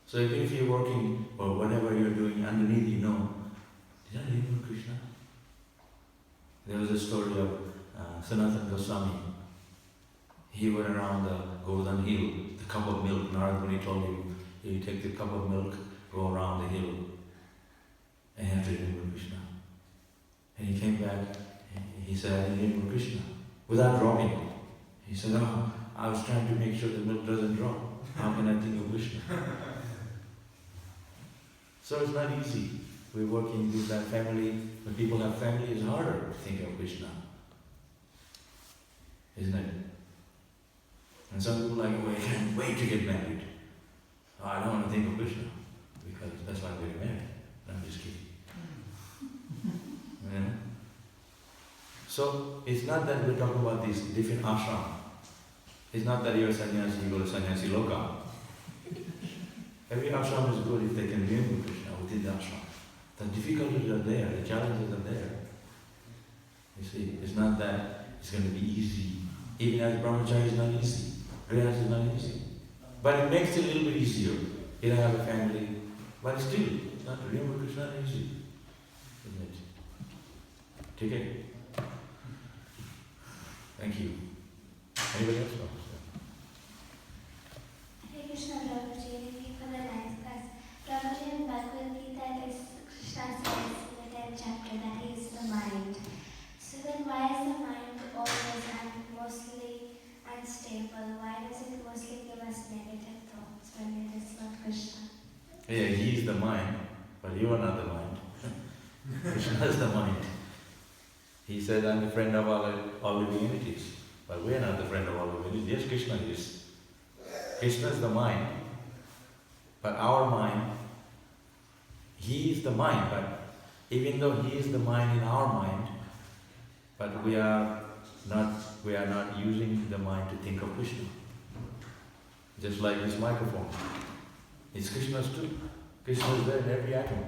So even if you're working or whatever you're doing, underneath did I remember Krishna? There was a story of Sanatana Goswami. He went around the Golden Hill, the cup of milk. Narad Muni told him, you take the cup of milk, go around the hill, and you have to remember Krishna. And he came back, and he said, I didn't remember Krishna, without dropping. He said, I was trying to make sure the milk doesn't drop. How can I think of Krishna? So it's not easy. We're working with that family. When people have family, it's harder to think of Krishna. Isn't it? And some people like, oh, I can't wait to get married. Oh, I don't want to think of Krishna because that's why I'm getting married. No, I'm just kidding. You know? So it's not that we're talking about these different ashram. It's not that you're a sannyasi, you go to sannyasi loka. Every ashram is good if they can remember Krishna within the ashram. The difficulties are there, the challenges are there. You see, it's not that it's going to be easy. Even as brahmachari is not easy, grihastha is not easy. But it makes it a little bit easier. You don't have a family, but still, not to remember Krishna is easy. Isn't it? Take it. Thank you. Anybody else? Hare Krishna, Prabhuji, thank you for the nice class. Prabhuji, in Bhagavad Gita, Krishna says in the 10th chapter that he is the mind. So then why is the mind always and mostly unstable? Why does it mostly give us negative thoughts when it is not Krishna? Yeah, he is the mind, but you are not the mind. Krishna is the mind. He said, I'm the friend of all living entities. But we are not the friend of all living entities. Yes, Krishna is. Krishna is the mind, but our mind, he is the mind, but even though he is the mind in our mind, but we are not using the mind to think of Krishna. Just like this microphone. It's Krishna's too. Krishna is there in every atom.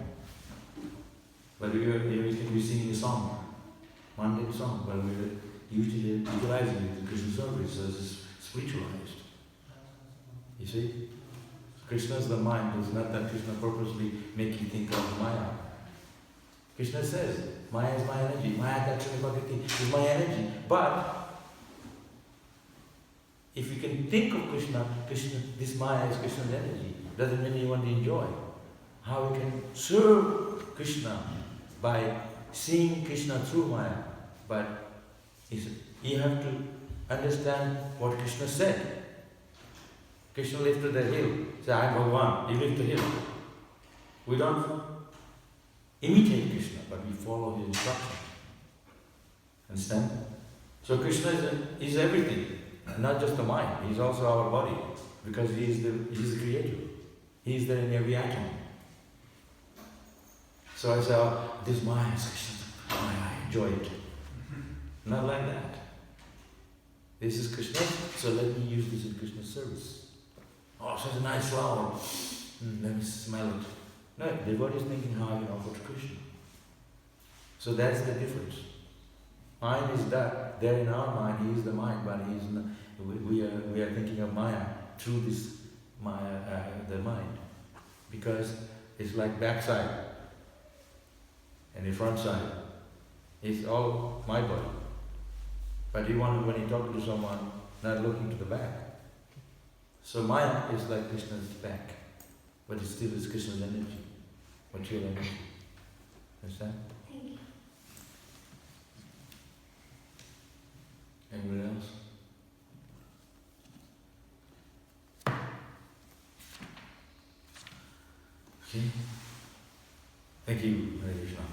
But we sing a song, mundane song, but we're usually utilizing it in Krishna service as spiritualized. You see? Krishna is the mind. It's not that Krishna purposely make you think of Maya. Krishna says, Maya is my energy. Maya Dakshana Bhakti is my energy. But if you can think of Krishna, this Maya is Krishna's energy. Doesn't mean you want to enjoy. How we can serve Krishna by seeing Krishna through Maya. But you have to understand what Krishna said. Krishna lifted the hill. Say, I am Bhagavan. He lifted the hill. We don't imitate Krishna, but we follow his instruction. Understand? So Krishna is everything, not just the mind. He is also our body, because he is the creator. He is there in every atom. So I say, oh, this mind is Krishna. I enjoy it. Not like that. This is Krishna, so let me use this in Krishna's service. Oh, such a nice flower. Let me smell it. No, devotee is thinking how I can offer to Krishna. So that's the difference. Mind is that. There in our mind, he is the mind, but he is not, we are thinking of Maya through this Maya, the mind. Because it's like backside and the front side. It's all my body. But when you talk to someone, not looking to the back. So Maya is like Krishna's back, but it still is Krishna's energy, material energy. Understand? Thank you. Anybody else? Okay. Thank you, Hare Krishna.